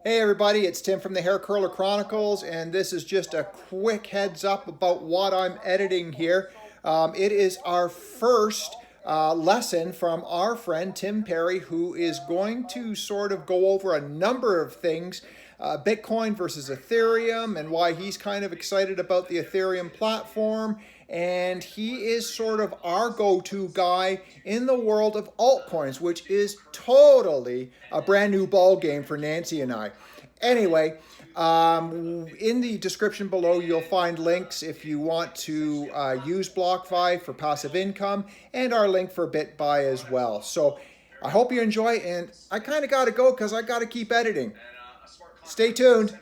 Hey everybody, it's Tim from the Hair Curler Chronicles, and this is just a quick heads up about what I'm editing here. It is our first lesson from our friend Tim Perry, who is going to sort of go over a number of things, Bitcoin versus Ethereum, and why he's kind of excited about the Ethereum platform. And he is sort of our go-to guy in the world of altcoins, which is totally a brand new ball game for Nancy and I. Anyway, in the description below, you'll find links if you want to use BlockFi for passive income, and our link for BitBuy as well. So I hope you enjoy, and I kind of got to go because I got to keep editing. Stay tuned.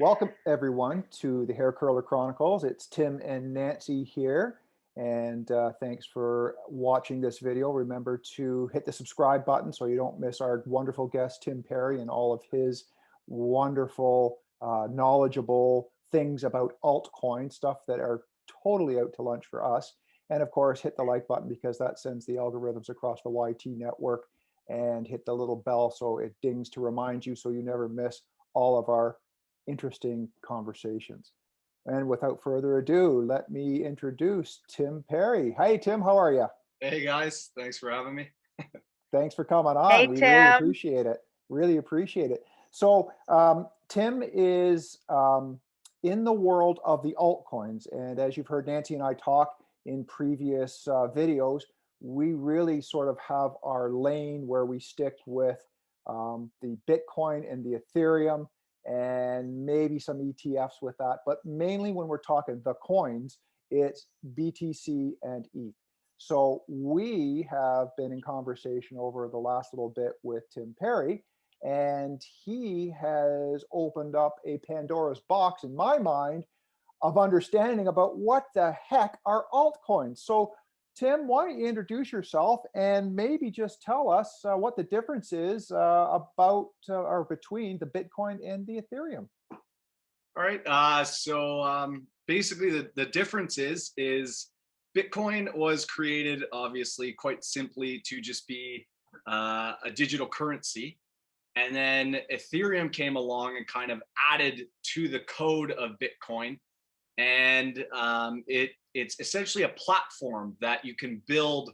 Welcome, everyone, to the Hair Curler Chronicles. It's Tim and Nancy here, and thanks for watching this video. Remember to hit the subscribe button so you don't miss our wonderful guest, Tim Perry, and all of his wonderful, knowledgeable things about altcoin, stuff that are totally out to lunch for us. And of course, hit the like button because that sends the algorithms across the YT network, and hit the little bell so it dings to remind you so you never miss all of our interesting conversations. And without further ado, let me introduce Tim Perry. Hi, Tim. How are you? Hey guys, thanks for having me. Thanks for coming on. Hey, We really Tim. appreciate it. Really appreciate it. So, Tim is in the world of the altcoins. And as you've heard Nancy and I talk in previous videos, we really sort of have our lane where we stick with the Bitcoin and the Ethereum and maybe some ETFs with that. But mainly when we're talking the coins, it's BTC and ETH. So we have been in conversation over the last little bit with Tim Perry, and he has opened up a Pandora's box in my mind of understanding about what the heck are altcoins. So Tim, why don't you introduce yourself and maybe just tell us what the difference is about or between the Bitcoin and the Ethereum? All right. Basically the difference is Bitcoin was created obviously quite simply to just be a digital currency. And then Ethereum came along and kind of added to the code of Bitcoin. And it's essentially a platform that you can build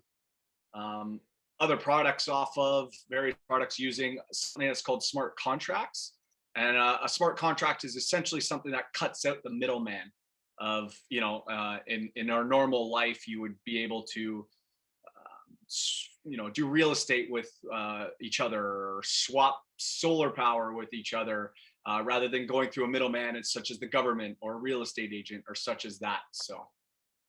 other products off of, various products using something that's called smart contracts. And a smart contract is essentially something that cuts out the middleman of, in our normal life, you would be able to, do real estate with each other or swap solar power with each other rather than going through a middleman, such as the government or a real estate agent or such as that. So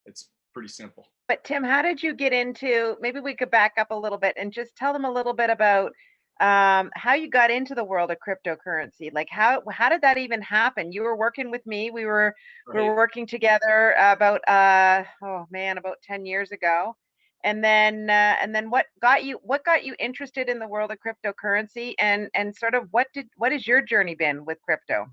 it's pretty simple. But Tim, how did you get into, maybe we could back up a little bit and just tell them a little bit about how you got into the world of cryptocurrency. Like how did that even happen? You were working with me. We were working together about about 10 years ago. And then what got you interested in the world of cryptocurrency, and sort of what is your journey been with crypto?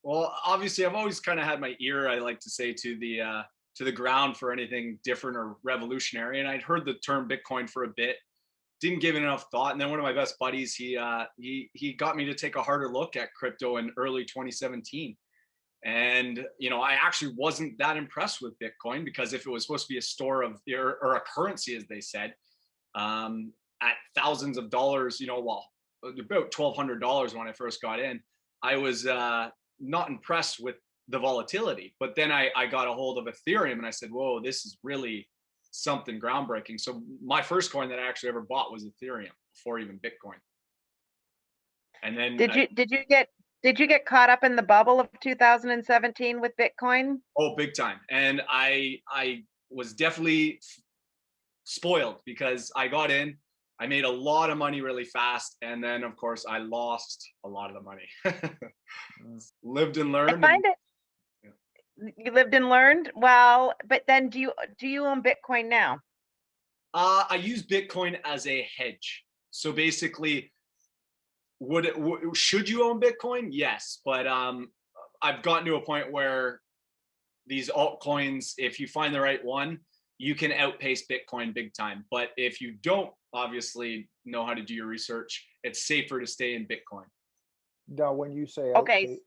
Well, obviously I've always kind of had my ear, I like to say, to the ground for anything different or revolutionary. And I'd heard the term Bitcoin for a bit, didn't give it enough thought. And then one of my best buddies, he got me to take a harder look at crypto in early 2017. And, I actually wasn't that impressed with Bitcoin because if it was supposed to be a store of, or a currency, as they said, at thousands of dollars, about $1,200 when I first got in, I was not impressed with the volatility. But then I got a hold of Ethereum and I said, whoa, this is really something groundbreaking. So my first coin that I actually ever bought was Ethereum before even Bitcoin. And then did you get caught up in the bubble of 2017 with Bitcoin? Oh, big time. And I was definitely spoiled because I got in, I made a lot of money really fast. And then of course I lost a lot of the money. Lived and learned. I find it. You lived and learned. Well, but then do you own Bitcoin now? I use Bitcoin as a hedge. So basically, should you own Bitcoin? Yes, but I've gotten to a point where these altcoins, if you find the right one, you can outpace Bitcoin big time. But if you don't obviously know how to do your research, it's safer to stay in Bitcoin. Now, when you say Okay. outpace,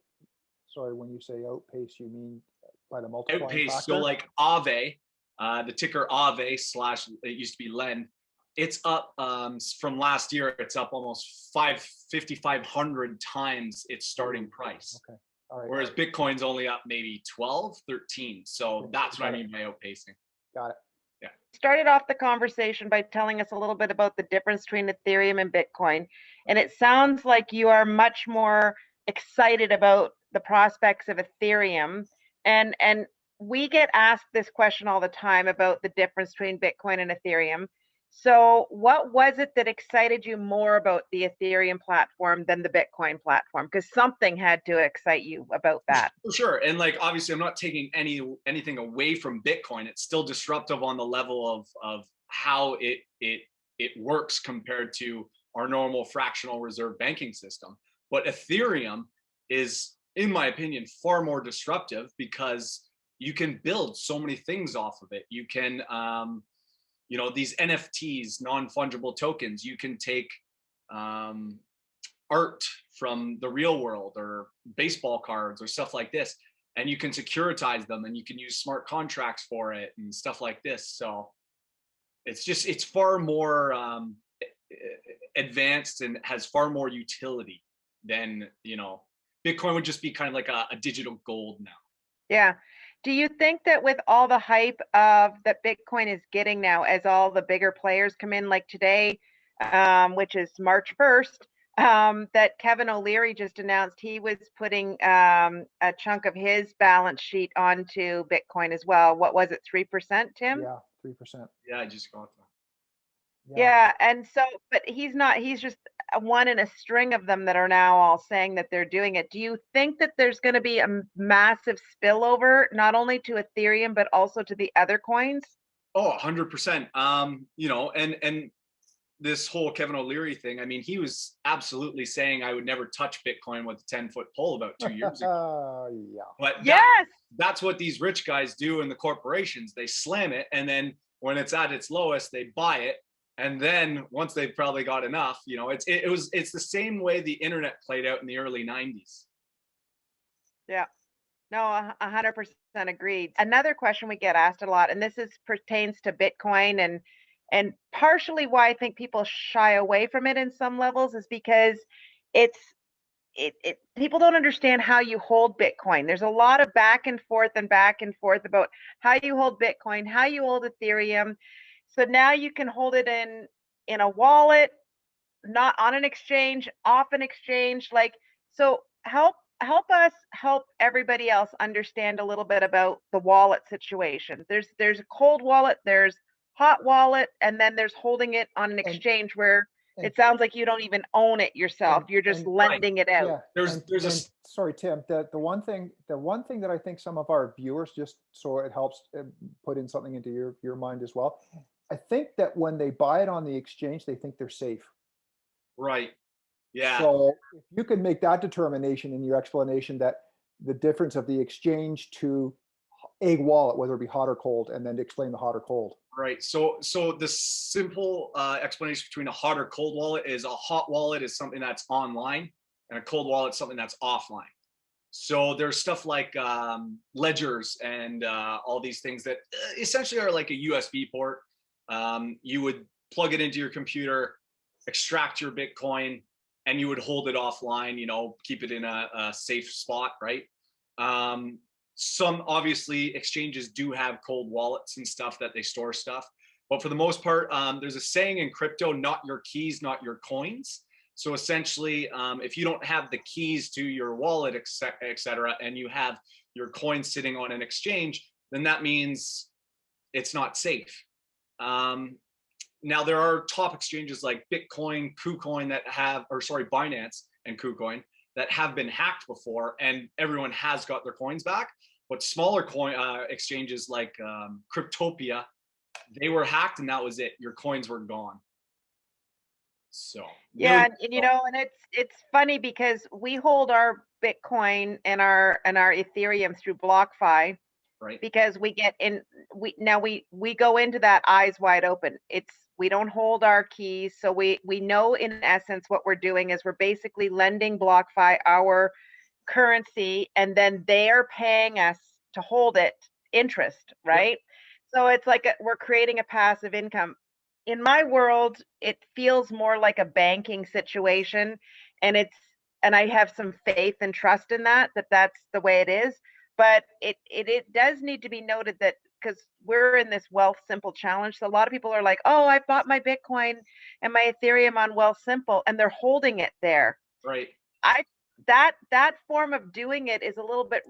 sorry, when you say outpace, you mean by the multiplying Outpace. factor? So like Aave, the ticker Aave slash, it used to be Lend. It's up from last year. It's up almost 5,500 times its starting price. Okay. All right. Whereas Bitcoin's only up maybe 12, 13. So Okay, that's what I got it. mean by outpacing. Got it. Started off the conversation by telling us a little bit about the difference between Ethereum and Bitcoin. And it sounds like you are much more excited about the prospects of Ethereum. And we get asked this question all the time about the difference between Bitcoin and Ethereum. So what was it that excited you more about the Ethereum platform than the Bitcoin platform? Because something had to excite you about that. For sure. And like, obviously I'm not taking anything away from Bitcoin. It's still disruptive on the level of how it works compared to our normal fractional reserve banking system. But Ethereum is, in my opinion, far more disruptive because you can build so many things off of it. You can you know, these NFTs, non-fungible tokens, you can take art from the real world or baseball cards or stuff like this, and you can securitize them and you can use smart contracts for it and stuff like this. So it's far more advanced and has far more utility than, you know, Bitcoin would just be kind of like a digital gold now. Yeah. Do you think that with all the hype of that Bitcoin is getting now, as all the bigger players come in, like today, which is March 1st, that Kevin O'Leary just announced he was putting a chunk of his balance sheet onto Bitcoin as well. What was it, 3%, Tim? Yeah, 3%. Yeah, I just got that. Yeah, and so, but he's just one in a string of them that are now all saying that they're doing it. Do you think that there's going to be a massive spillover, not only to Ethereum, but also to the other coins? Oh, 100%. You know, and this whole Kevin O'Leary thing, I mean, he was absolutely saying I would never touch Bitcoin with a 10-foot pole about 2 years ago. Yeah. But Yes. that's what these rich guys do in the corporations. They slam it, and then when it's at its lowest, they buy it. And then once they've probably got enough, you know, it's the same way the internet played out in the early 90s. Yeah. No, 100% agreed. Another question we get asked a lot, and this pertains to Bitcoin and partially why I think people shy away from it in some levels is because it's people don't understand how you hold Bitcoin. There's a lot of back and forth about how you hold Bitcoin, how you hold Ethereum. So now you can hold it in a wallet, not on an exchange, off an exchange. Like, so help us help everybody else understand a little bit about the wallet situation. There's a cold wallet, there's hot wallet, and then there's holding it on an exchange where it sounds like you don't even own it yourself. You're just lending it out. Yeah. Sorry, Tim, the one thing that I think some of our viewers, just so it helps put in something into your mind as well, I think that when they buy it on the exchange, they think they're safe. Right. Yeah. So if you can make that determination in your explanation, that the difference of the exchange to a wallet, whether it be hot or cold, and then to explain the hot or cold. Right. So the simple explanation between a hot or cold wallet is a hot wallet is something that's online, and a cold wallet is something that's offline. So there's stuff like ledgers and all these things that essentially are like a USB port. You would plug it into your computer, extract your Bitcoin, and you would hold it offline, you know, keep it in a safe spot, right? Some obviously exchanges do have cold wallets and stuff that they store stuff. But for the most part, there's a saying in crypto, not your keys, not your coins. So essentially, if you don't have the keys to your wallet, et cetera, and you have your coins sitting on an exchange, then that means it's not safe. Now there are top exchanges like Bitcoin, KuCoin Binance and KuCoin that have been hacked before, and everyone has got their coins back. But smaller coin exchanges like Cryptopia, they were hacked, and that was it. Your coins were gone. So yeah, and you know, and it's funny because we hold our Bitcoin and our Ethereum through BlockFi, Right. because we get in, we go into that eyes wide open. We don't hold our keys. So we know in essence what we're doing is we're basically lending BlockFi our currency, and then they're paying us to hold it interest, right? So it's like we're creating a passive income. In my world, it feels more like a banking situation, and I have some faith and trust in that's the way it is. But it does need to be noted that, because we're in this Wealth Simple challenge, so a lot of people are like, oh, I bought my Bitcoin and my Ethereum on Wealth Simple, and they're holding it there. Right. That form of doing it is a little bit,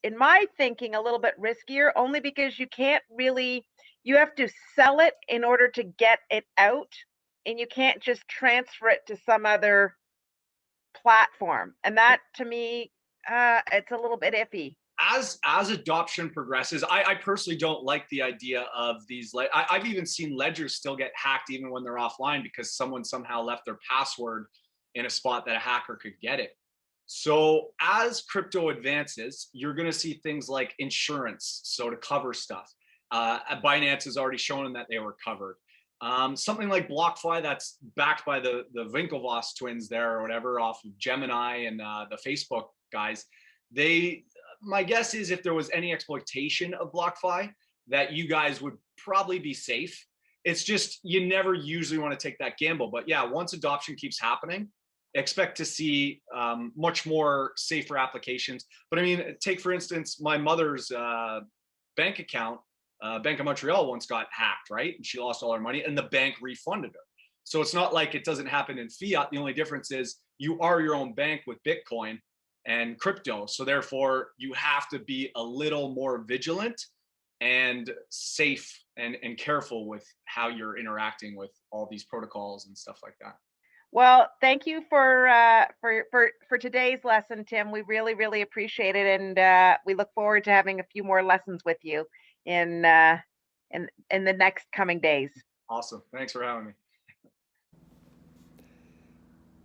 in my thinking, a little bit riskier, only because you have to sell it in order to get it out, and you can't just transfer it to some other platform. And that, to me, it's a little bit iffy. As adoption progresses, I personally don't like the idea of these. I've even seen ledgers still get hacked even when they're offline, because someone somehow left their password in a spot that a hacker could get it. So as crypto advances, you're going to see things like insurance, so to cover stuff. Binance has already shown that they were covered. Something like BlockFi, that's backed by the Winklevoss twins there or whatever, off of Gemini and the Facebook guys. My guess is if there was any exploitation of BlockFi, that you guys would probably be safe. It's just, you never usually want to take that gamble. But yeah, once adoption keeps happening, expect to see much more safer applications. But I mean, take for instance, my mother's bank account, Bank of Montreal once got hacked, right? And she lost all her money and the bank refunded her. So it's not like it doesn't happen in fiat. The only difference is you are your own bank with Bitcoin and crypto. So therefore you have to be a little more vigilant and safe and careful with how you're interacting with all these protocols and stuff like that. Well, thank you for today's lesson, Tim. We really, really appreciate it, and we look forward to having a few more lessons with you in the next coming days. Awesome. Thanks for having me.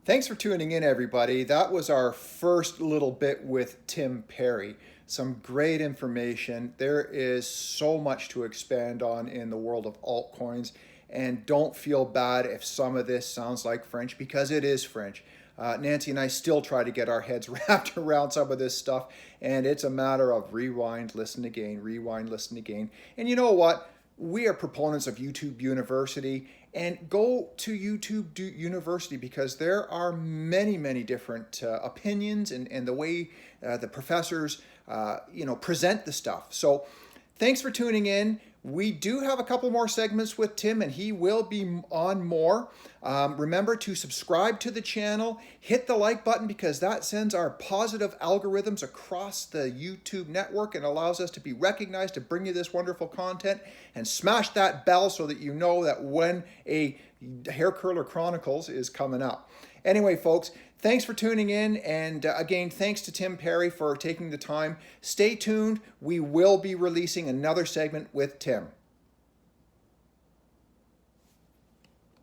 Thanks for tuning in, everybody. That was our first little bit with Tim Perry. Some great information. There is so much to expand on in the world of altcoins. And don't feel bad if some of this sounds like French, because it is French. Nancy and I still try to get our heads wrapped around some of this stuff, and it's a matter of rewind, listen again, rewind, listen again. And you know what? We are proponents of YouTube University, and go to YouTube University, because there are many, many different opinions and the way the professors present the stuff. So thanks for tuning in. We do have a couple more segments with Tim, and he will be on more. Remember to subscribe to the channel, hit the like button, because that sends our positive algorithms across the YouTube network and allows us to be recognized to bring you this wonderful content. And smash that bell so that you know that when a Hair Curler Chronicles is coming up. Anyway, folks, thanks for tuning in, and again, thanks to Tim Perry for taking the time. Stay tuned. We will be releasing another segment with Tim.